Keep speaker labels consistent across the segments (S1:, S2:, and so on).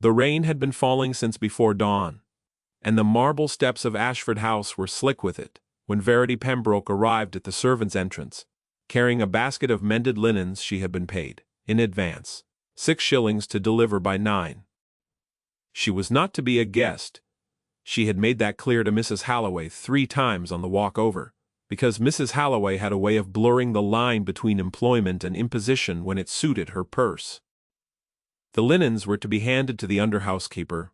S1: The rain had been falling since before dawn, and the marble steps of Ashford House were slick with it, when Verity Pembroke arrived at the servants' entrance, carrying a basket of mended linens she had been paid, in advance, 6 shillings to deliver by 9. She was not to be a guest. She had made that clear to Mrs. Halloway 3 times on the walk over, because Mrs. Halloway had a way of blurring the line between employment and imposition when it suited her purse. The linens were to be handed to the under-housekeeper.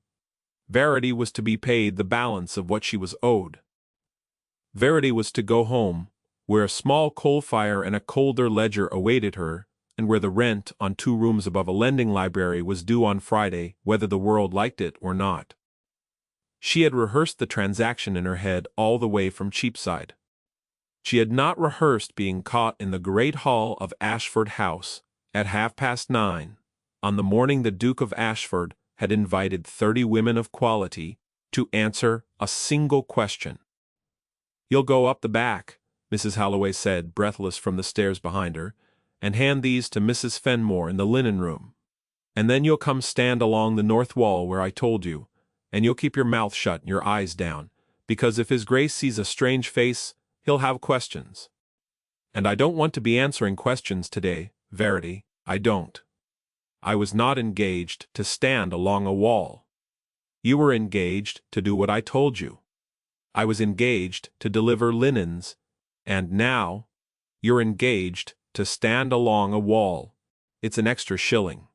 S1: Verity was to be paid the balance of what she was owed. Verity was to go home, where a small coal fire and a colder ledger awaited her, and where the rent on 2 rooms above a lending library was due on Friday, whether the world liked it or not. She had rehearsed the transaction in her head all the way from Cheapside. She had not rehearsed being caught in the great hall of Ashford House, at 9:30, on the morning the Duke of Ashford had invited 30 women of quality to answer a single question. "You'll go up the back," Mrs. Halloway said, breathless from the stairs behind her, "and hand these to Mrs. Fenmore in the linen room. And then you'll come stand along the north wall where I told you, and you'll keep your mouth shut and your eyes down, because if His Grace sees a strange face, he'll have questions. And I don't want to be answering questions today, Verity, I don't. I was not engaged to stand along a wall. You were engaged to do what I told you. I was engaged to deliver linens, and now you're engaged to stand along a wall. It's an extra shilling.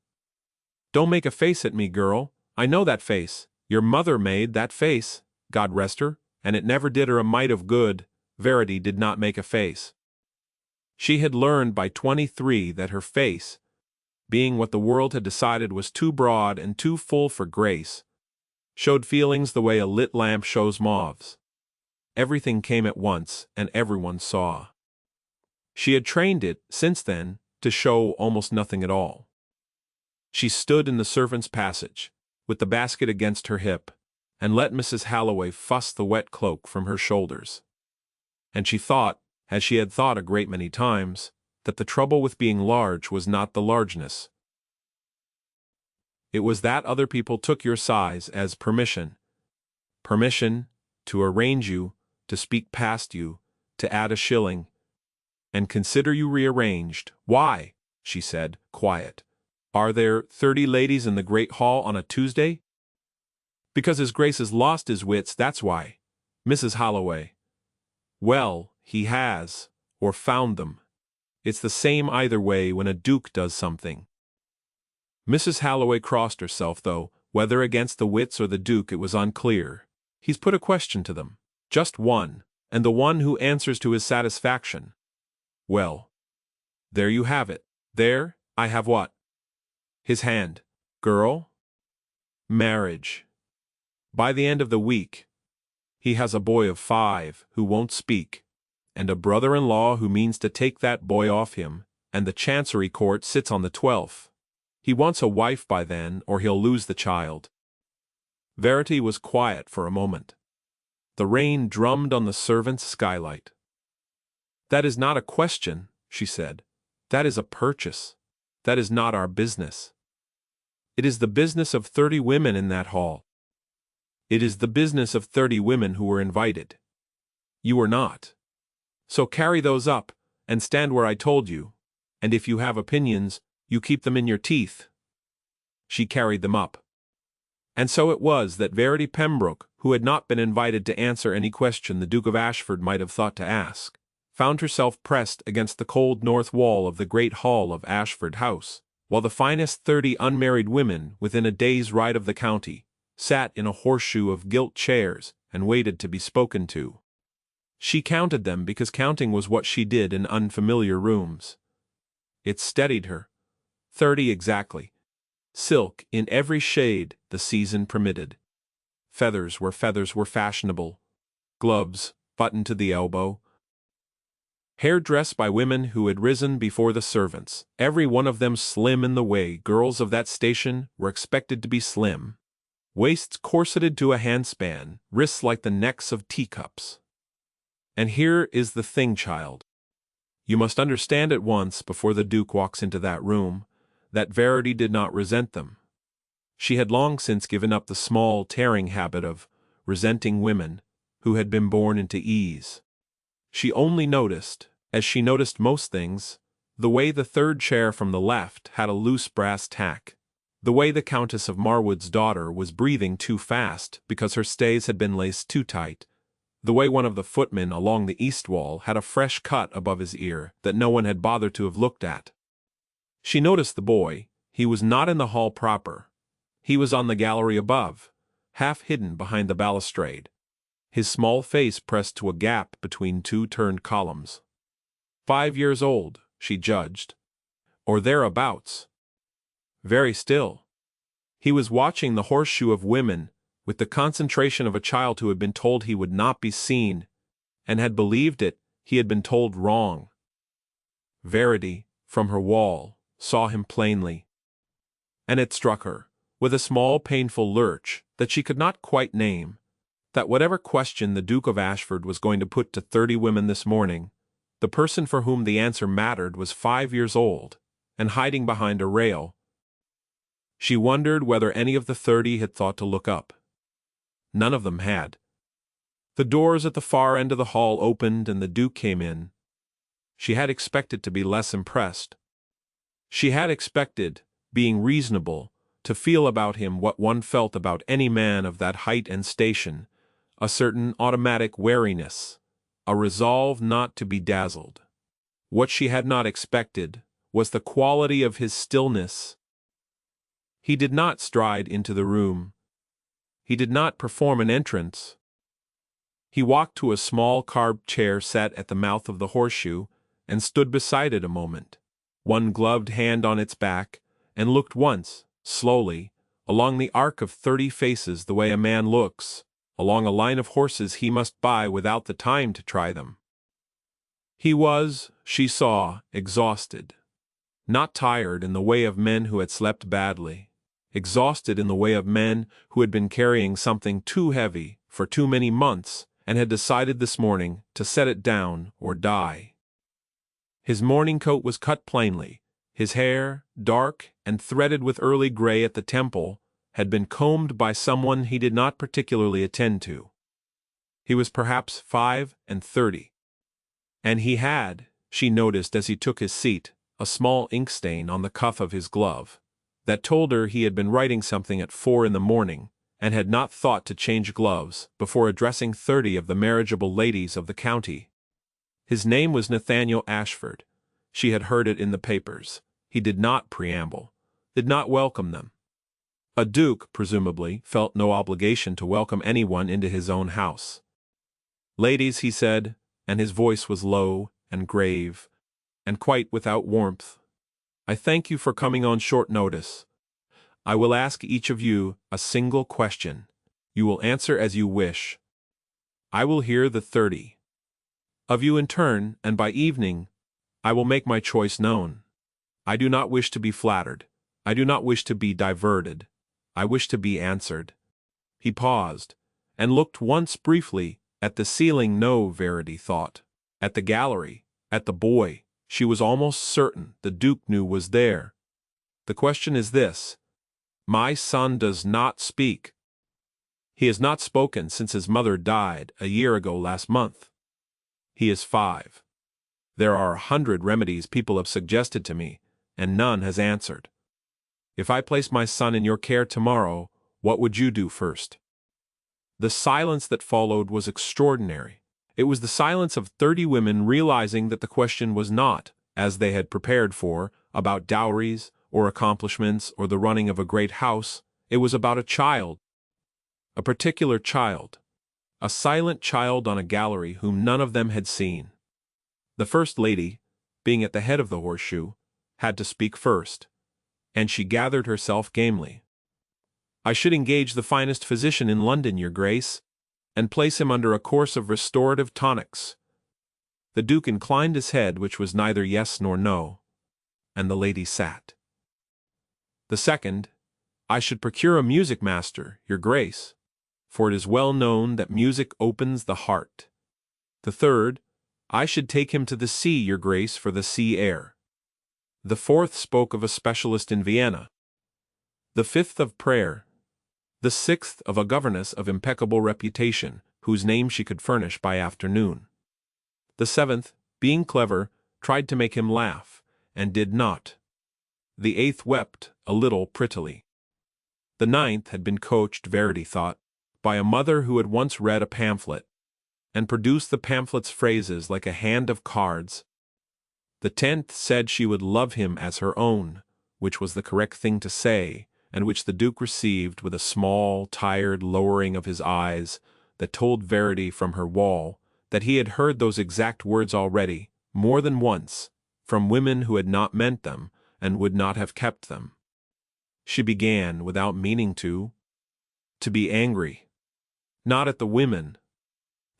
S1: Don't make a face at me, girl. I know that face. Your mother made that face, God rest her, and it never did her a mite of good." Verity did not make a face. She had learned by 23 that her face, being what the world had decided was too broad and too full for grace, showed feelings the way a lit lamp shows mauves. Everything came at once, and everyone saw. She had trained it, since then, to show almost nothing at all. She stood in the servants' passage, with the basket against her hip, and let Mrs. Halloway fuss the wet cloak from her shoulders. And she thought, as she had thought a great many times, that the trouble with being large was not the largeness. It was that other people took your size as permission. Permission to arrange you, to speak past you, to add a shilling, and consider you rearranged. "Why," she said, quiet, "are there 30 ladies in the great hall on a Tuesday?" "Because His Grace has lost his wits, that's why, Mrs. Halloway." "Well, he has, or found them. It's the same either way when a duke does something." Mrs. Halloway crossed herself, though, whether against the wits or the duke it was unclear. "He's put a question to them. Just one, and the one who answers to his satisfaction. Well, there you have it. There, I have what? His hand. Girl? Marriage. By the end of the week, he has a boy of 5 who won't speak, and a brother-in-law who means to take that boy off him, and the Chancery Court sits on the 12th. He wants a wife by then, or he'll lose the child." Verity was quiet for a moment. The rain drummed on the servants' skylight. "That is not a question," she said. "That is a purchase. That is not our business. It is the business of 30 women in that hall. It is the business of 30 women who were invited. You were not. So carry those up, and stand where I told you, and if you have opinions, you keep them in your teeth." She carried them up. And so it was that Verity Pembroke, who had not been invited to answer any question the Duke of Ashford might have thought to ask, found herself pressed against the cold north wall of the great hall of Ashford House, while the finest 30 unmarried women within a day's ride of the county sat in a horseshoe of gilt chairs and waited to be spoken to. She counted them because counting was what she did in unfamiliar rooms. It steadied her. 30 exactly. Silk in every shade the season permitted. Feathers where feathers were fashionable. Gloves, buttoned to the elbow. Hair dressed by women who had risen before the servants, every one of them slim in the way girls of that station were expected to be slim. Waists corseted to a handspan, wrists like the necks of teacups. And here is the thing, child. You must understand at once, before the Duke walks into that room, that Verity did not resent them. She had long since given up the small, tearing habit of resenting women who had been born into ease. She only noticed, as she noticed most things, the way the third chair from the left had a loose brass tack, the way the Countess of Marwood's daughter was breathing too fast because her stays had been laced too tight, the way one of the footmen along the east wall had a fresh cut above his ear that no one had bothered to have looked at. She noticed the boy. He was not in the hall proper. He was on the gallery above, half hidden behind the balustrade, his small face pressed to a gap between two turned columns. 5 years old, she judged, or thereabouts. Very still. He was watching the horseshoe of women with the concentration of a child who had been told he would not be seen, and had believed it. He had been told wrong. Verity, from her wall, saw him plainly. And it struck her, with a small painful lurch that she could not quite name, that whatever question the Duke of Ashford was going to put to 30 women this morning, the person for whom the answer mattered was 5 years old, and hiding behind a rail. She wondered whether any of the 30 had thought to look up. None of them had. The doors at the far end of the hall opened and the Duke came in. She had expected to be less impressed. She had expected, being reasonable, to feel about him what one felt about any man of that height and station, a certain automatic wariness, a resolve not to be dazzled. What she had not expected was the quality of his stillness. He did not stride into the room. He did not perform an entrance. He walked to a small carved chair set at the mouth of the horseshoe, and stood beside it a moment, one gloved hand on its back, and looked once, slowly, along the arc of 30 faces the way a man looks, along a line of horses he must buy without the time to try them. He was, she saw, exhausted. Not tired in the way of men who had slept badly. Exhausted in the way of men who had been carrying something too heavy for too many months and had decided this morning to set it down or die. His morning coat was cut plainly. His hair, dark and threaded with early gray at the temple, had been combed by someone he did not particularly attend to. He was perhaps 35. And he had, she noticed as he took his seat, a small ink stain on the cuff of his glove, that told her he had been writing something at 4 in the morning, and had not thought to change gloves before addressing 30 of the marriageable ladies of the county. His name was Nathaniel Ashford. She had heard it in the papers. He did not preamble, did not welcome them. A duke, presumably, felt no obligation to welcome anyone into his own house. Ladies, he said, and his voice was low and grave, and quite without warmth, I thank you for coming on short notice. I will ask each of you a single question. You will answer as you wish. I will hear the 30 of you in turn, and by evening, I will make my choice known. I do not wish to be flattered. I do not wish to be diverted. I wish to be answered. He paused, and looked once briefly at the ceiling. No, Verity thought. At the gallery, at the boy. She was almost certain the Duke knew was there. The question is this. My son does not speak. He has not spoken since his mother died a year ago last month. He is 5. There are 100 remedies people have suggested to me, and none has answered. If I place my son in your care tomorrow, what would you do first? The silence that followed was extraordinary. It was the silence of 30 women realizing that the question was not, as they had prepared for, about dowries or accomplishments or the running of a great house. It was about a child. A particular child. A silent child on a gallery whom none of them had seen. The First Lady, being at the head of the horseshoe, had to speak first, and she gathered herself gamely. I should engage the finest physician in London, Your Grace, and place him under a course of restorative tonics. The Duke inclined his head, which was neither yes nor no, and the lady sat. The second, I should procure a music master, Your Grace, for it is well known that music opens the heart. The third, I should take him to the sea, Your Grace, for the sea air. The fourth spoke of a specialist in Vienna. The 5th of prayer. The 6th of a governess of impeccable reputation, whose name she could furnish by afternoon. The 7th, being clever, tried to make him laugh, and did not. The 8th wept a little prettily. The 9th had been coached, Verity thought, by a mother who had once read a pamphlet, and produced the pamphlet's phrases like a hand of cards. The 10th said she would love him as her own, which was the correct thing to say, and which the Duke received with a small, tired lowering of his eyes that told Verity from her wall that he had heard those exact words already, more than once, from women who had not meant them and would not have kept them. She began, without meaning to be angry. Not at the women.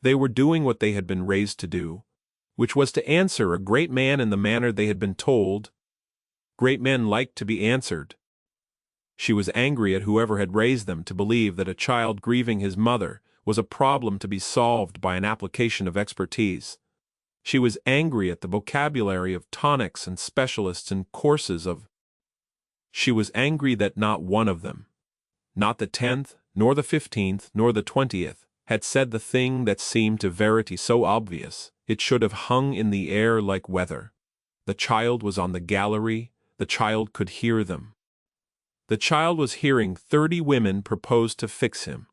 S1: They were doing what they had been raised to do, which was to answer a great man in the manner they had been told. Great men liked to be answered. She was angry at whoever had raised them to believe that a child grieving his mother was a problem to be solved by an application of expertise. She was angry at the vocabulary of tonics and specialists and courses of. She was angry that not one of them, not the 10th, nor the 15th, nor the 20th, had said the thing that seemed to Verity so obvious, it should have hung in the air like weather. The child was on the gallery, the child could hear them. The child was hearing 30 women propose to fix him.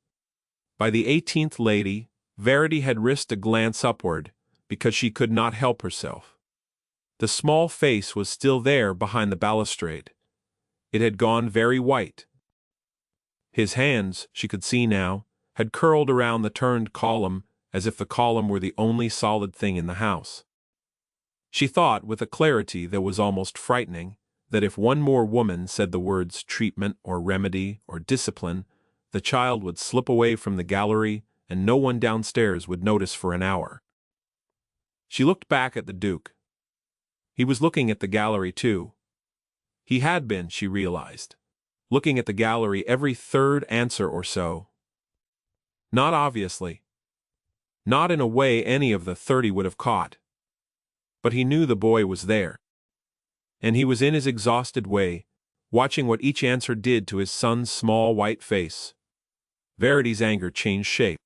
S1: By the 18th lady, Verity had risked a glance upward, because she could not help herself. The small face was still there behind the balustrade. It had gone very white. His hands, she could see now, had curled around the turned column as if the column were the only solid thing in the house. She thought, with a clarity that was almost frightening, that if one more woman said the words treatment or remedy or discipline, the child would slip away from the gallery and no one downstairs would notice for an hour. She looked back at the Duke. He was looking at the gallery too. He had been, she realized, looking at the gallery every third answer or so. Not obviously. Not in a way any of the 30 would have caught. But he knew the boy was there. And he was in his exhausted way, watching what each answer did to his son's small white face. Verity's anger changed shape.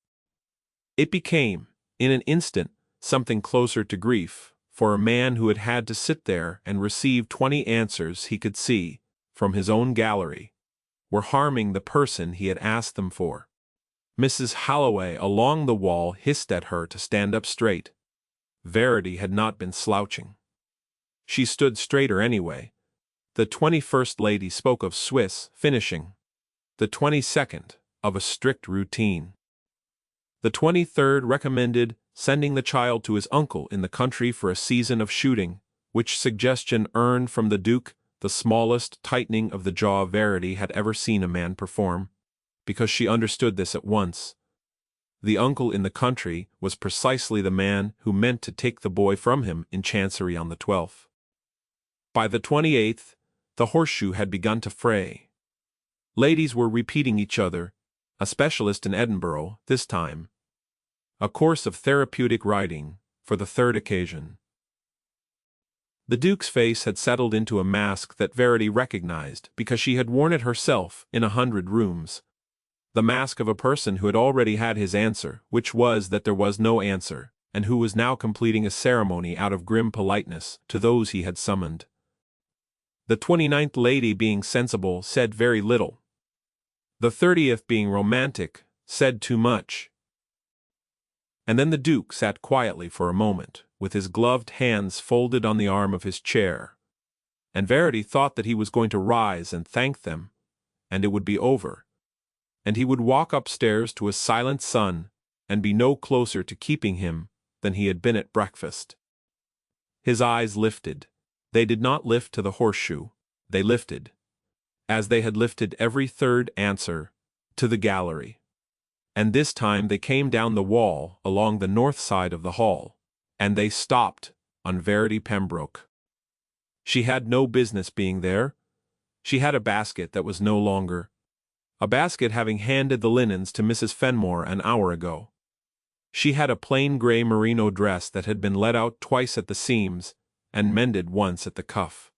S1: It became, in an instant, something closer to grief, for a man who had had to sit there and receive 20 answers he could see, from his own gallery, were harming the person he had asked them for. Mrs. Holloway along the wall hissed at her to stand up straight. Verity had not been slouching. She stood straighter anyway. The 21st lady spoke of Swiss finishing. The 22nd, of a strict routine. The 23rd recommended sending the child to his uncle in the country for a season of shooting, which suggestion earned from the Duke the smallest tightening of the jaw Verity had ever seen a man perform, because she understood this at once. The uncle in the country was precisely the man who meant to take the boy from him in Chancery on the 12th. By the 28th, the horseshoe had begun to fray. Ladies were repeating each other, a specialist in Edinburgh, this time. A course of therapeutic riding, for the 3rd occasion. The Duke's face had settled into a mask that Verity recognized because she had worn it herself in 100 rooms. The mask of a person who had already had his answer, which was that there was no answer, and who was now completing a ceremony out of grim politeness to those he had summoned. The 29th lady, being sensible, said very little. The 30th, being romantic, said too much. And then the Duke sat quietly for a moment, with his gloved hands folded on the arm of his chair. And Verity thought that he was going to rise and thank them, and it would be over. And he would walk upstairs to his silent son, and be no closer to keeping him than he had been at breakfast. His eyes lifted. They did not lift to the horseshoe, they lifted, as they had lifted every 3rd answer, to the gallery. And this time they came down the wall along the north side of the hall, and they stopped on Verity Pembroke. She had no business being there. She had a basket that was no longer. A basket having handed the linens to Mrs. Fenmore an hour ago. She had a plain gray merino dress that had been let out twice at the seams, and mended once at the cuff.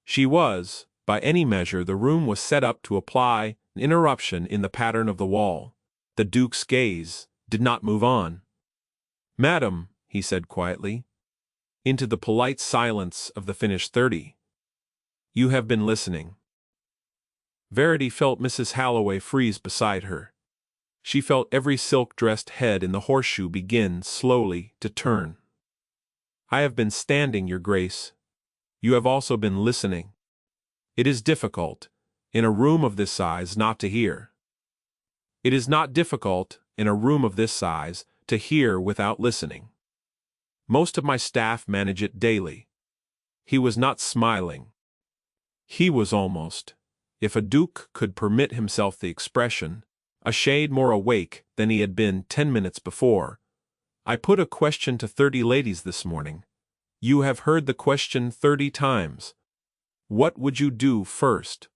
S1: She was, by any measure the room was set up to apply an interruption in the pattern of the wall. The Duke's gaze did not move on. "Madam," he said quietly, into the polite silence of the finished 30. "You have been listening." Verity felt Mrs. Halloway freeze beside her. She felt every silk-dressed head in the horseshoe begin slowly to turn. "I have been standing, Your Grace. You have also been listening. It is difficult, in a room of this size, not to hear. It is not difficult, in a room of this size, to hear without listening. Most of my staff manage it daily." He was not smiling. He was almost, if a duke could permit himself the expression, a shade more awake than he had been 10 minutes before. "I put a question to 30 ladies this morning. You have heard the question 30 times. What would you do first?"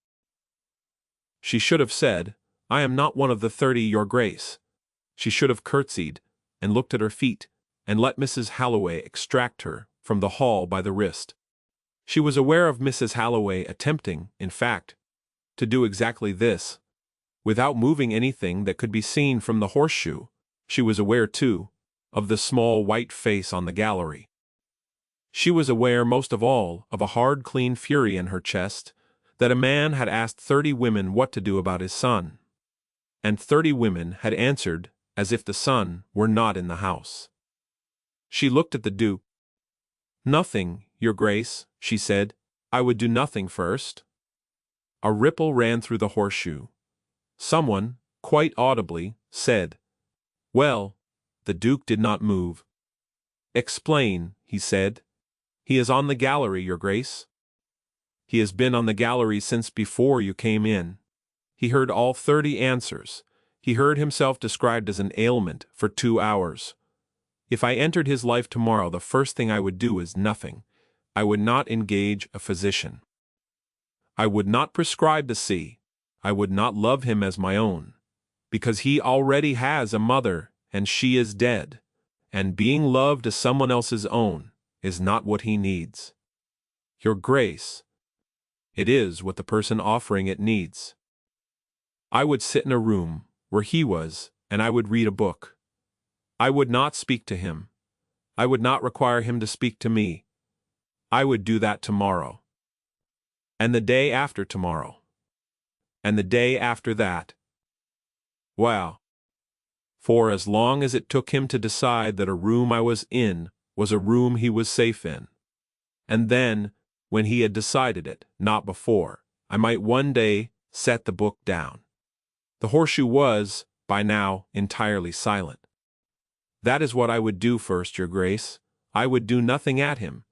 S1: She should have said, "I am not one of the 30, Your Grace." She should have curtsied, and looked at her feet, and let Mrs. Halloway extract her from the hall by the wrist. She was aware of Mrs. Halloway attempting, in fact, to do exactly this, without moving anything that could be seen from the horseshoe. She was aware, too, of the small white face on the gallery. She was aware most of all of a hard, clean fury in her chest, that a man had asked 30 women what to do about his son. And 30 women had answered as if the son were not in the house. She looked at the Duke. "Nothing, Your Grace," she said. "I would do nothing first." A ripple ran through the horseshoe. Someone, quite audibly, said, "Well." The Duke did not move. "Explain," he said. "He is on the gallery, Your Grace." "He has been on the gallery since before you came in." He heard all 30 answers. He heard himself described as an ailment for 2 hours. "If I entered his life tomorrow, the first thing I would do is nothing. I would not engage a physician. I would not prescribe the sea. I would not love him as my own, because he already has a mother, and she is dead, and being loved as someone else's own is not what he needs. Your Grace, it is what the person offering it needs. I would sit in a room where he was, and I would read a book. I would not speak to him. I would not require him to speak to me. I would do that tomorrow, and the day after tomorrow, and the day after that. Wow. For as long as it took him to decide that a room I was in was a room he was safe in. And then, when he had decided it, not before, I might one day set the book down." The horseshoe was, by now, entirely silent. "That is what I would do first, Your Grace. I would do nothing at him.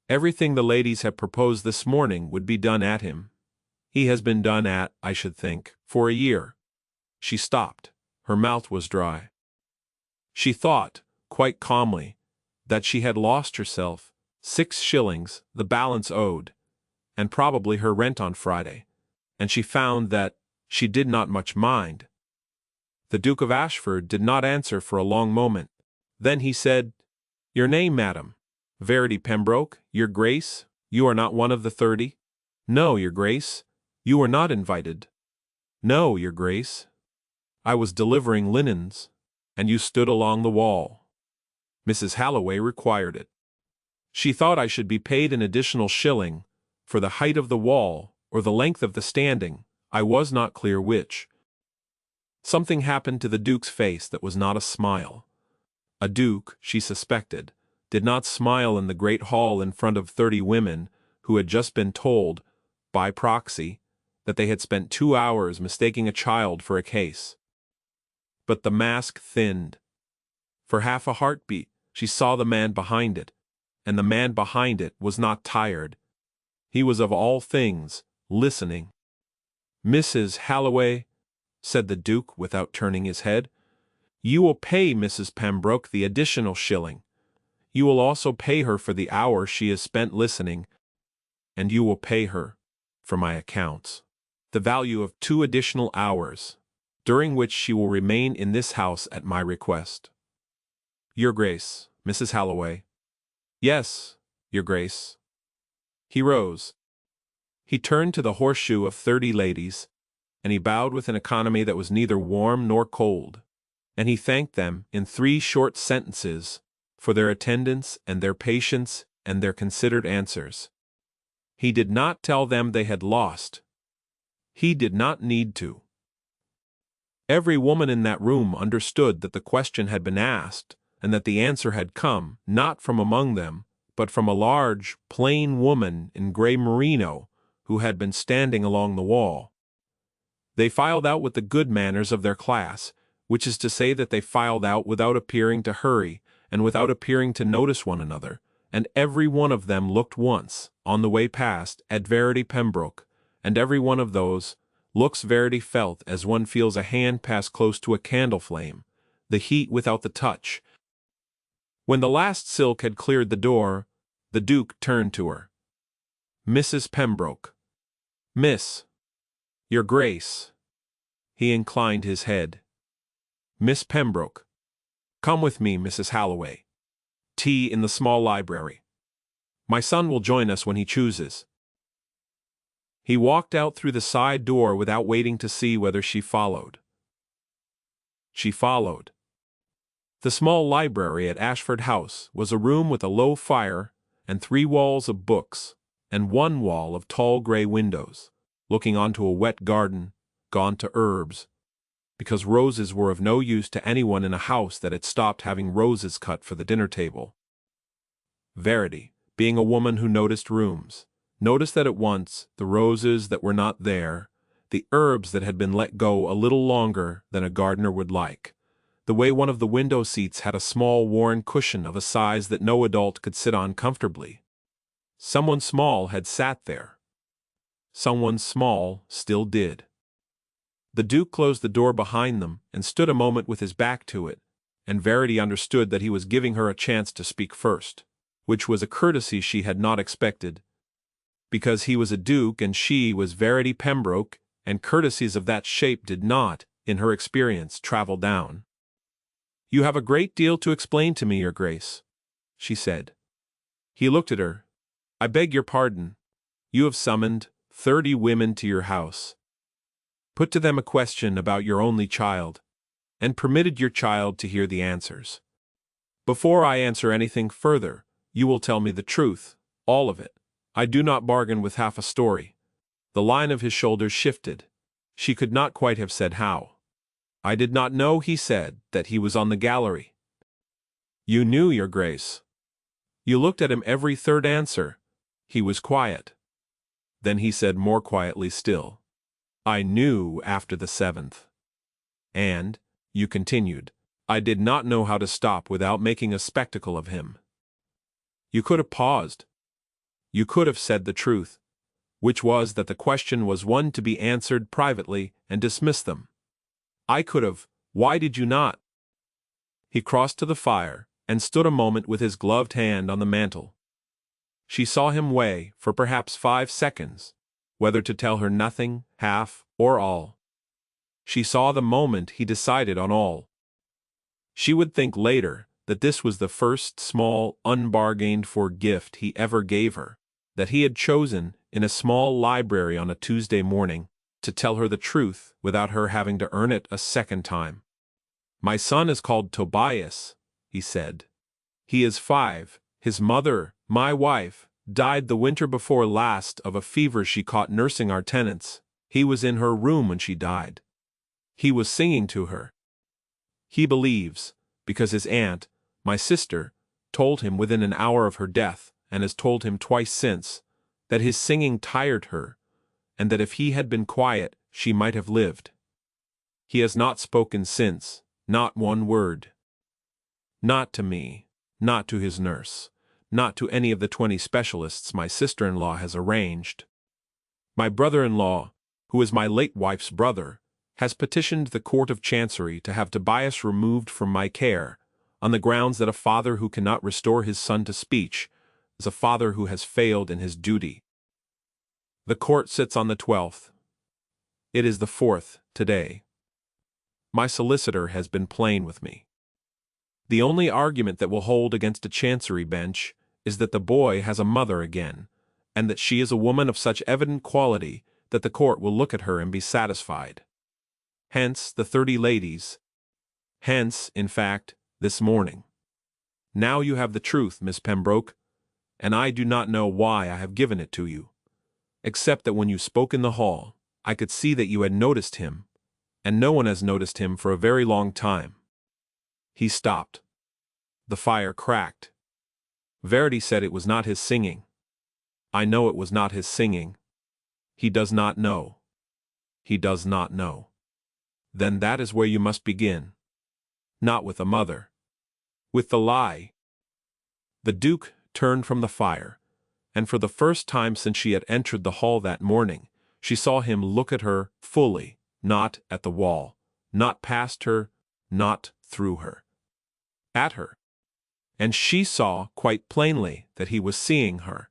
S1: Everything the ladies have proposed this morning would be done at him. He has been done at, I should think, for a year." She stopped. Her mouth was dry. She thought, quite calmly, that she had lost herself 6 shillings, the balance owed, and probably her rent on Friday, and she found that she did not much mind. The Duke of Ashford did not answer for a long moment. Then he said, "Your name, madam?" "Verity Pembroke, Your Grace. You are not one of the 30? "No, Your Grace. You were not invited." "No, Your Grace. I was delivering linens, and you stood along the wall." Mrs. Halloway required it. She thought I should be paid an additional shilling for the height of the wall or the length of the standing, I was not clear which. Something happened to the Duke's face that was not a smile. A Duke, she suspected, did not smile in the great hall in front of 30 women who had just been told, by proxy, that they had spent 2 hours mistaking a child for a case. But the mask thinned. For half a heartbeat, she saw the man behind it, and the man behind it was not tired. He was of all things listening. "Mrs. Halloway," said the Duke without turning his head, "you will pay Mrs. Pembroke the additional shilling. You will also pay her for the hour she has spent listening, and you will pay her, for my accounts, the value of 2 additional hours, during which she will remain in this house at my request." "Your Grace, Mrs. Halloway." "Yes, Your Grace." He rose. He turned to the horseshoe of 30 ladies, and he bowed with an economy that was neither warm nor cold, and he thanked them in 3 short sentences for their attendance and their patience and their considered answers. He did not tell them they had lost. He did not need to. Every woman in that room understood that the question had been asked, and that the answer had come, not from among them, but from a large, plain woman in gray merino who had been standing along the wall. They filed out with the good manners of their class, which is to say that they filed out without appearing to hurry and without appearing to notice one another, and every one of them looked once, on the way past, at Verity Pembroke, and every one of those looks Verity felt as one feels a hand pass close to a candle flame, the heat without the touch. When the last silk had cleared the door, the Duke turned to her. "Mrs. Pembroke." "Miss." "Your Grace." He inclined his head. "Miss Pembroke. Come with me, Mrs. Halloway. Tea in the small library. My son will join us when he chooses." He walked out through the side door without waiting to see whether she followed. She followed. The small library at Ashford House was a room with a low fire and 3 walls of books, and 1 wall of tall gray windows, looking onto a wet garden, gone to herbs, because roses were of no use to anyone in a house that had stopped having roses cut for the dinner table. Verity, being a woman who noticed rooms, noticed that at once the roses that were not there, the herbs that had been let go a little longer than a gardener would like, the way one of the window seats had a small worn cushion of a size that no adult could sit on comfortably. Someone small had sat there. Someone small still did. The Duke closed the door behind them and stood a moment with his back to it, and Verity understood that he was giving her a chance to speak first, which was a courtesy she had not expected, because he was a duke and she was Verity Pembroke, and courtesies of that shape did not, in her experience, travel down. "You have a great deal to explain to me, Your Grace," she said. He looked at her. "I beg your pardon. You have summoned 30 women to your house, put to them a question about your only child, and permitted your child to hear the answers. Before I answer anything further, you will tell me the truth, all of it. I do not bargain with half a story." The line of his shoulders shifted. She could not quite have said how. "I did not know," he said, "that he was on the gallery." "You knew, Your Grace. You looked at him every 3rd answer." He was quiet. Then he said more quietly still, "I knew after the 7th. And," you continued, "I did not know how to stop without making a spectacle of him." You could have paused. You could have said the truth, which was that the question was one to be answered privately and dismissed them. I could have. Why did you not? He crossed to the fire and stood a moment with his gloved hand on the mantel. She saw him weigh, for perhaps 5 seconds, whether to tell her nothing, half, or all. She saw the moment he decided on all. She would think later that this was the first small, unbargained-for gift he ever gave her, that he had chosen, in a small library on a Tuesday morning, to tell her the truth without her having to earn it a second time. "My son is called Tobias," he said. "He is 5. His mother, my wife, died the winter before last of a fever she caught nursing our tenants. He was in her room when she died. He was singing to her. He believes, because his aunt, my sister, told him within an hour of her death, and has told him twice since, that his singing tired her, and that if he had been quiet, she might have lived. He has not spoken since, not one word. Not to me, not to his nurse, not to any of the 20 specialists my sister-in-law has arranged. My brother-in-law, who is my late wife's brother, has petitioned the Court of Chancery to have Tobias removed from my care, on the grounds that a father who cannot restore his son to speech is a father who has failed in his duty. The court sits on the 12th. It is the 4th today. My solicitor has been plain with me. The only argument that will hold against a chancery bench is that the boy has a mother again, and that she is a woman of such evident quality that the court will look at her and be satisfied. Hence the 30 ladies. Hence, in fact, this morning. Now you have the truth, Miss Pembroke, and I do not know why I have given it to you, except that when you spoke in the hall, I could see that you had noticed him, and no one has noticed him for a very long time. He stopped. The fire cracked. Verity said it was not his singing. I know it was not his singing. He does not know. He does not know. Then that is where you must begin. Not with a mother. With the lie. The Duke turned from the fire, and for the first time since she had entered the hall that morning, she saw him look at her fully, not at the wall, not past her, not through her. At her. And she saw quite plainly that he was seeing her.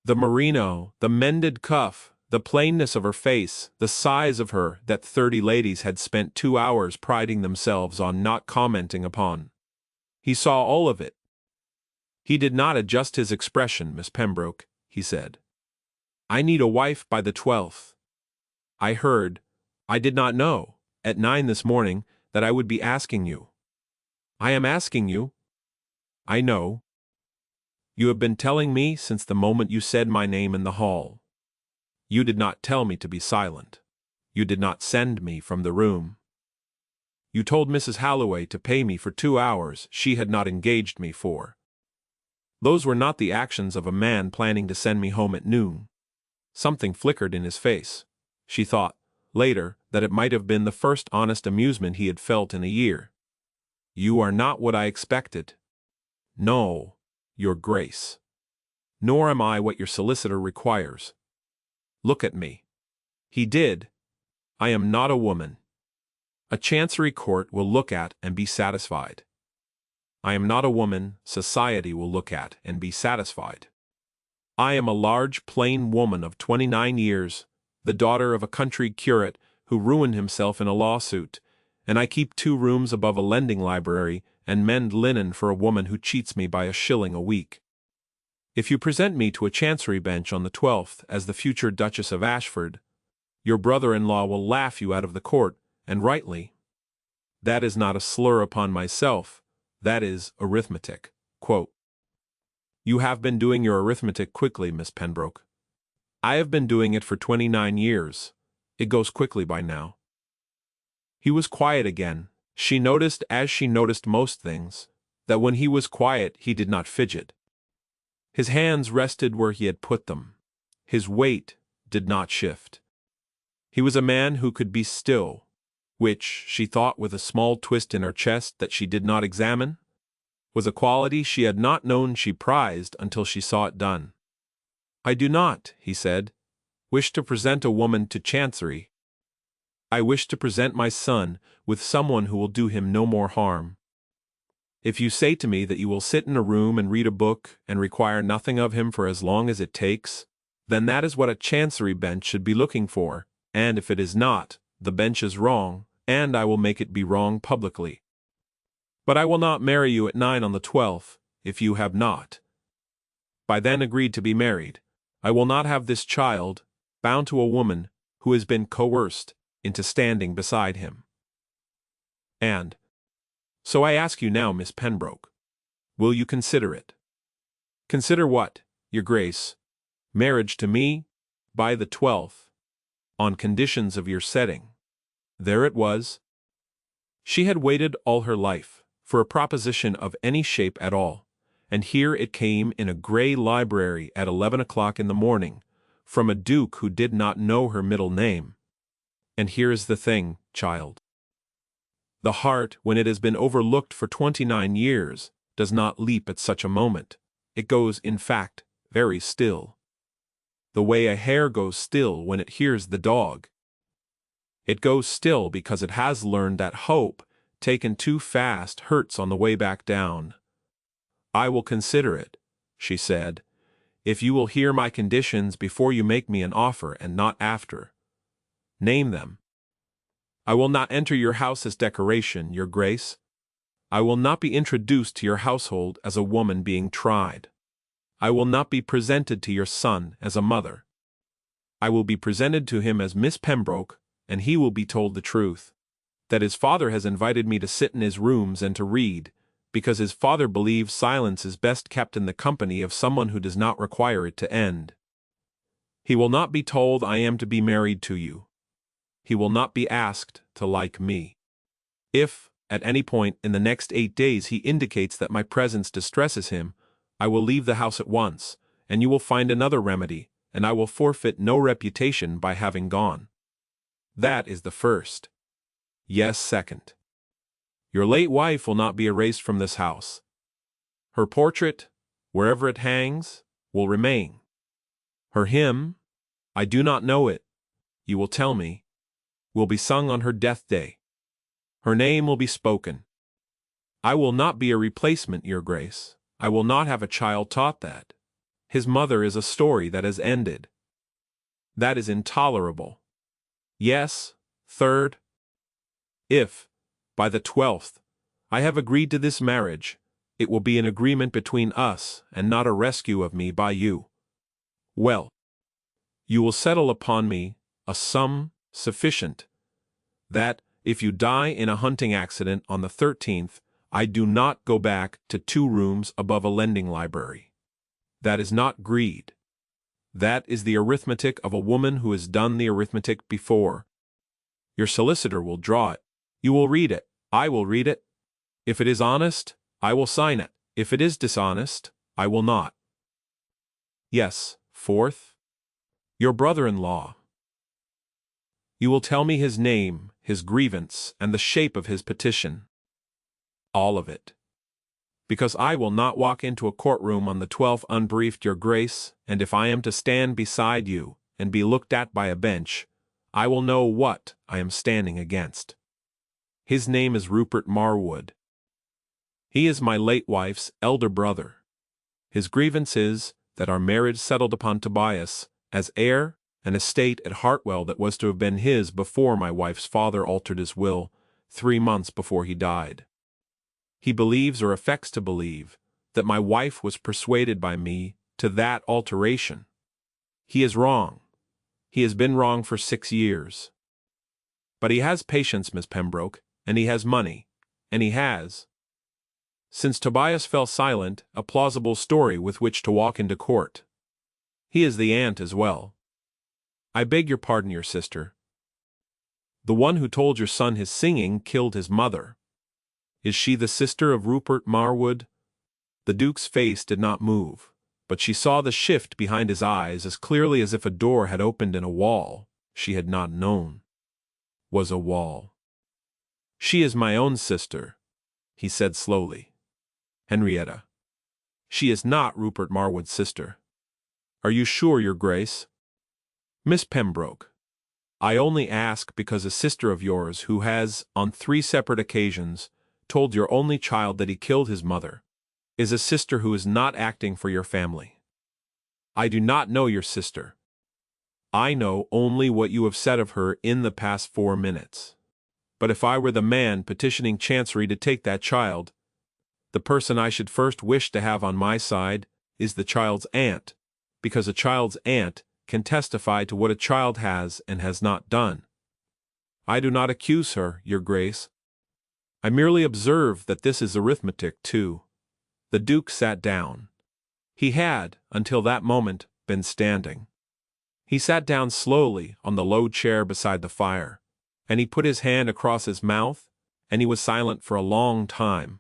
S1: The merino, the mended cuff, the plainness of her face, the size of her that 30 ladies had spent 2 hours priding themselves on not commenting upon. He saw all of it. He did not adjust his expression, Miss Pembroke, he said. I need a wife by the 12th. I heard, I did not know, at 9 this morning, that I would be asking you. I am asking you. I know. You have been telling me since the moment you said my name in the hall. You did not tell me to be silent. You did not send me from the room. You told Mrs. Halloway to pay me for 2 hours she had not engaged me for. Those were not the actions of a man planning to send me home at noon. Something flickered in his face. She thought, later, that it might have been the first honest amusement he had felt in a year. You are not what I expected. No, Your Grace. Nor am I what your solicitor requires. Look at me. He did. I am not a woman. A chancery court will look at and be satisfied. I am not a woman society will look at and be satisfied. I am a large, plain woman of 29 years, the daughter of a country curate who ruined himself in a lawsuit, and I keep 2 rooms above a lending library and mend linen for a woman who cheats me by a shilling a week. If you present me to a chancery bench on the 12th as the future Duchess of Ashford, your brother-in-law will laugh you out of the court, and rightly. That is not a slur upon myself, that is arithmetic. Quote, You have been doing your arithmetic quickly, Miss Pembroke. I have been doing it for 29 years. It goes quickly by now. He was quiet again. She noticed, as she noticed most things, that when he was quiet he did not fidget. His hands rested where he had put them. His weight did not shift. He was a man who could be still, which, she thought with a small twist in her chest that she did not examine, was a quality she had not known she prized until she saw it done. I do not, he said, wish to present a woman to chancery. I wish to present my son with someone who will do him no more harm. If you say to me that you will sit in a room and read a book and require nothing of him for as long as it takes, then that is what a chancery bench should be looking for, and if it is not, the bench is wrong, and I will make it be wrong publicly. But I will not marry you at 9 on the 12th, if you have not by then agreed to be married. I will not have this child, bound to a woman who has been coerced into standing beside him. And so I ask you now, Miss Pembroke, will you consider it? Consider what, Your Grace? Marriage to me, by the 12th, on conditions of your setting. There it was. She had waited all her life for a proposition of any shape at all, and here it came in a grey library at 11 o'clock in the morning, from a duke who did not know her middle name. And here is the thing, child. The heart, when it has been overlooked for 29 years, does not leap at such a moment. It goes, in fact, very still. The way a hare goes still when it hears the dog. It goes still because it has learned that hope, taken too fast, hurts on the way back down. I will consider it, she said, if you will hear my conditions before you make me an offer and not after. Name them. I will not enter your house as decoration, Your Grace. I will not be introduced to your household as a woman being tried. I will not be presented to your son as a mother. I will be presented to him as Miss Pembroke, and he will be told the truth. That his father has invited me to sit in his rooms and to read, because his father believes silence is best kept in the company of someone who does not require it to end. He will not be told I am to be married to you. He will not be asked to like me. If, at any point in the next 8 days he indicates that my presence distresses him, I will leave the house at once, and you will find another remedy, and I will forfeit no reputation by having gone. That is the first. Yes, second. Your late wife will not be erased from this house. Her portrait, wherever it hangs, will remain. Her hymn, I do not know it, you will tell me, will be sung on her death day. Her name will be spoken. I will not be a replacement, Your Grace. I will not have a child taught that. His mother is a story that has ended. That is intolerable. Yes, third. If, by the 12th, I have agreed to this marriage, it will be an agreement between us and not a rescue of me by you. Well, you will settle upon me a sum sufficient that, if you die in a hunting accident on the 13th, I do not go back to 2 rooms above a lending library. That is not greed. That is the arithmetic of a woman who has done the arithmetic before. Your solicitor will draw it. You will read it. I will read it. If it is honest, I will sign it. If it is dishonest, I will not. Yes, fourth. Your brother-in-law. You will tell me his name, his grievance, and the shape of his petition. All of it. Because I will not walk into a courtroom on the 12th unbriefed, Your Grace, and if I am to stand beside you and be looked at by a bench, I will know what I am standing against. His name is Rupert Marwood. He is my late wife's elder brother. His grievance is that our marriage settled upon Tobias, as heir, an estate at Hartwell that was to have been his before my wife's father altered his will 3 months before he died. He believes, or affects to believe, that my wife was persuaded by me to that alteration. He is wrong. He has been wrong for 6 years. But he has patience, Miss Pembroke, and he has money, and he has, since Tobias fell silent, a plausible story with which to walk into court. He is the aunt as well. I beg your pardon, your sister. The one who told your son his singing killed his mother. Is she the sister of Rupert Marwood? The Duke's face did not move, but she saw the shift behind his eyes as clearly as if a door had opened in a wall she had not known was a wall. She is my own sister, he said slowly. Henrietta. She is not Rupert Marwood's sister. Are you sure, Your Grace? Miss Pembroke. I only ask because a sister of yours who has, on 3 separate occasions, told your only child that he killed his mother, is a sister who is not acting for your family. I do not know your sister. I know only what you have said of her in the past 4 minutes. But if I were the man petitioning Chancery to take that child, the person I should first wish to have on my side is the child's aunt, because a child's aunt can testify to what a child has and has not done. I do not accuse her, Your Grace. I merely observe that this is arithmetic too. The Duke sat down. He had, until that moment, been standing. He sat down slowly on the low chair beside the fire, and he put his hand across his mouth, and he was silent for a long time.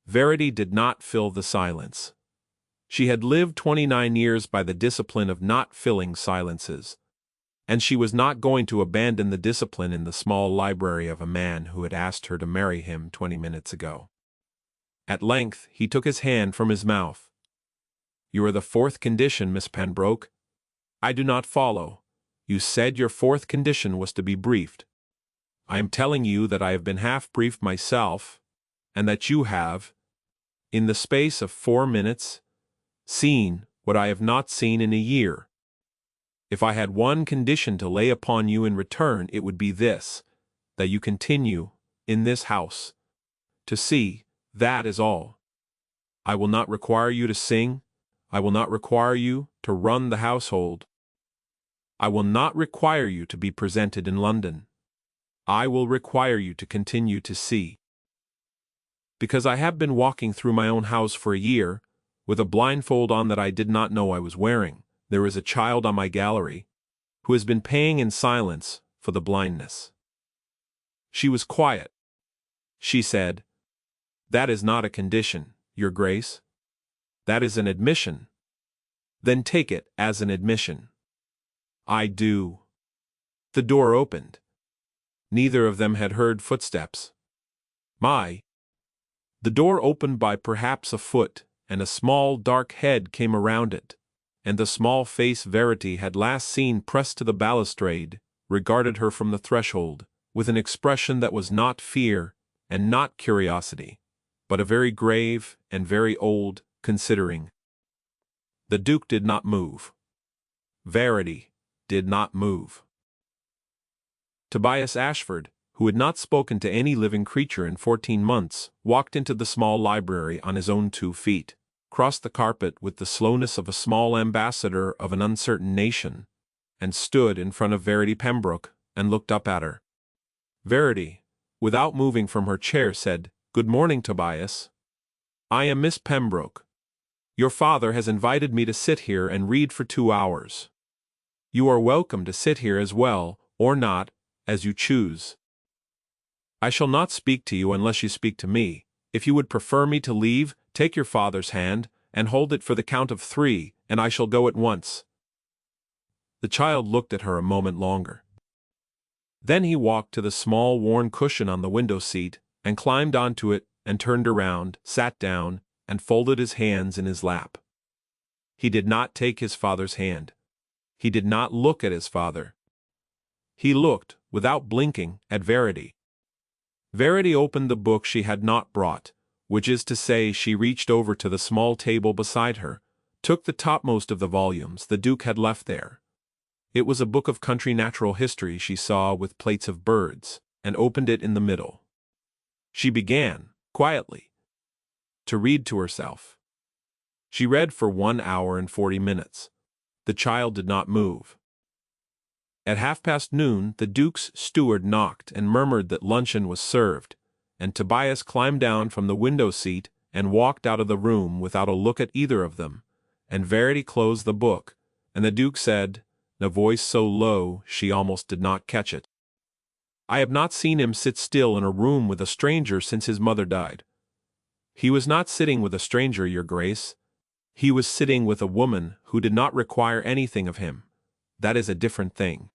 S1: Verity did not fill the silence. She had lived 29 years by the discipline of not filling silences, and she was not going to abandon the discipline in the small library of a man who had asked her to marry him 20 minutes ago. At length he took his hand from his mouth. You are the 4th condition, Miss Pembroke. I do not follow. You said your 4th condition was to be briefed. I am telling you that I have been half-briefed myself, and that you have, in the space of 4 minutes, seen what I have not seen in a year. If I had one condition to lay upon you in return, it would be this, that you continue, in this house, to see, that is all. I will not require you to sing, I will not require you to run the household. I will not require you to be presented in London. I will require you to continue to see. Because I have been walking through my own house for a year, with a blindfold on that I did not know I was wearing, there is a child on my gallery, who has been paying in silence for the blindness. She was quiet. She said, "That is not a condition, Your Grace. That is an admission." "Then take it as an admission." "I do." The door opened. Neither of them had heard footsteps. The door opened by perhaps a foot, and a small dark head came around it, and the small face Verity had last seen pressed to the balustrade regarded her from the threshold, with an expression that was not fear and not curiosity, but a very grave and very old considering. The Duke did not move. Verity did not move. Tobias Ashford, who had not spoken to any living creature in 14 months, walked into the small library on his own 2 feet, crossed the carpet with the slowness of a small ambassador of an uncertain nation, and stood in front of Verity Pembroke and looked up at her. Verity, without moving from her chair, said, "Good morning, Tobias. I am Miss Pembroke. Your father has invited me to sit here and read for 2 hours. You are welcome to sit here as well, or not, as you choose. I shall not speak to you unless you speak to me. If you would prefer me to leave, take your father's hand, and hold it for the count of 3, and I shall go at once." The child looked at her a moment longer. Then he walked to the small worn cushion on the window seat, and climbed onto it, and turned around, sat down, and folded his hands in his lap. He did not take his father's hand. He did not look at his father. He looked, without blinking, at Verity. Verity opened the book she had not brought, which is to say she reached over to the small table beside her, took the topmost of the volumes the Duke had left there. It was a book of country natural history she saw with plates of birds, and opened it in the middle. She began, quietly, to read to herself. She read for 1 hour and 40 minutes. The child did not move. At noon, the Duke's steward knocked and murmured that luncheon was served, and Tobias climbed down from the window seat and walked out of the room without a look at either of them, and Verity closed the book, and the Duke said, in a voice so low she almost did not catch it, "I have not seen him sit still in a room with a stranger since his mother died." "He was not sitting with a stranger, Your Grace. He was sitting with a woman who did not require anything of him. That is a different thing."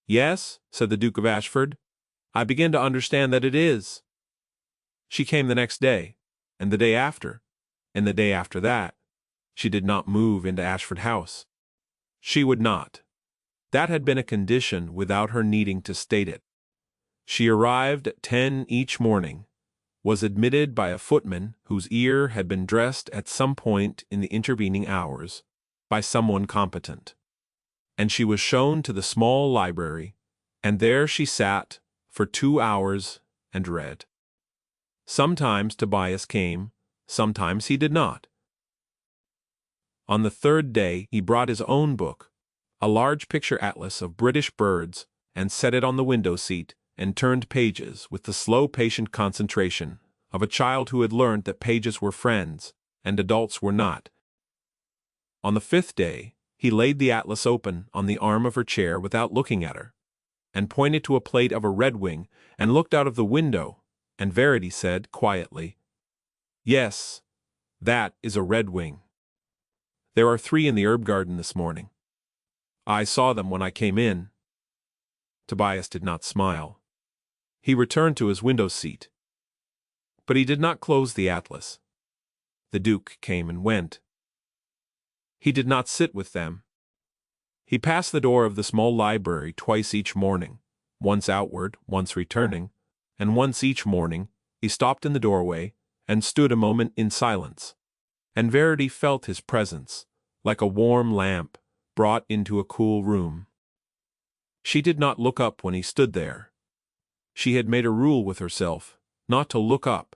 S1: "Yes," said the Duke of Ashford, "I begin to understand that it is." She came the next day, and the day after, and the day after that. She did not move into Ashford House. She would not. That had been a condition without her needing to state it. She arrived at 10 each morning, was admitted by a footman whose ear had been dressed at some point in the intervening hours, by someone competent, and she was shown to the small library, and there she sat for 2 hours and read. Sometimes Tobias came, sometimes he did not. On the 3rd day he brought his own book, a large picture atlas of British birds, and set it on the window seat, and turned pages with the slow patient concentration of a child who had learned that pages were friends, and adults were not. On the 5th day, he laid the atlas open on the arm of her chair without looking at her, and pointed to a plate of a redwing, and looked out of the window, and Verity said, quietly, "Yes, that is a redwing. There are 3 in the herb garden this morning. I saw them when I came in." Tobias did not smile. He returned to his window seat. But he did not close the atlas. The Duke came and went. He did not sit with them. He passed the door of the small library twice each morning, once outward, once returning, and once each morning he stopped in the doorway and stood a moment in silence, and Verity felt his presence, like a warm lamp brought into a cool room. She did not look up when he stood there. She had made a rule with herself not to look up.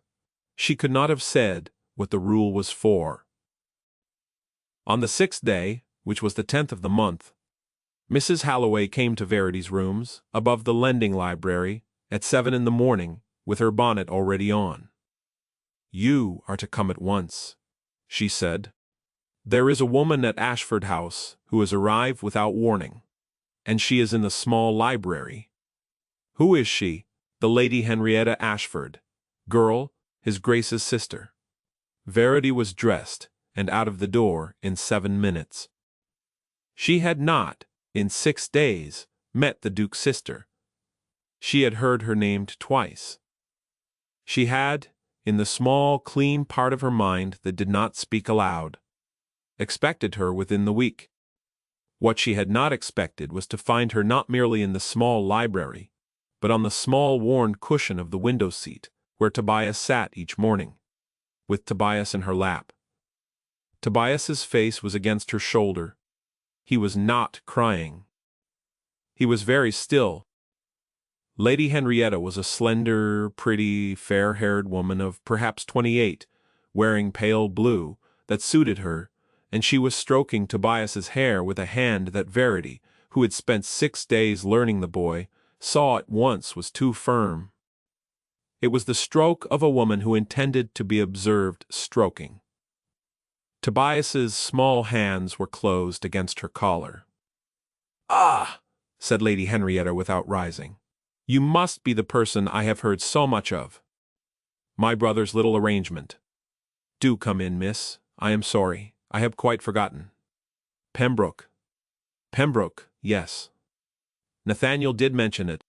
S1: She could not have said what the rule was for. On the 6th day, which was the 10th of the month, Mrs. Halloway came to Verity's rooms, above the lending library, at 7 in the morning, with her bonnet already on. "You are to come at once," she said. "There is a woman at Ashford House who has arrived without warning, and she is in the small library." "Who is she?" "The Lady Henrietta Ashford, girl, his Grace's sister." Verity was dressed and out of the door in 7 minutes. She had not, in 6 days, met the Duke's sister. She had heard her named twice. She had, in the small, clean part of her mind that did not speak aloud, expected her within the week. What she had not expected was to find her not merely in the small library, but on the small worn cushion of the window seat, where Tobias sat each morning, with Tobias in her lap. Tobias's face was against her shoulder. He was not crying. He was very still. Lady Henrietta was a slender, pretty, fair-haired woman of perhaps 28, wearing pale blue, that suited her, and she was stroking Tobias's hair with a hand that Verity, who had spent 6 days learning the boy, saw at once was too firm. It was the stroke of a woman who intended to be observed stroking. Tobias's small hands were closed against her collar. "Ah," said Lady Henrietta without rising, "you must be the person I have heard so much of. My brother's little arrangement. Do come in, miss. I am sorry. I have quite forgotten. Pembroke. Pembroke, yes. Nathaniel did mention it.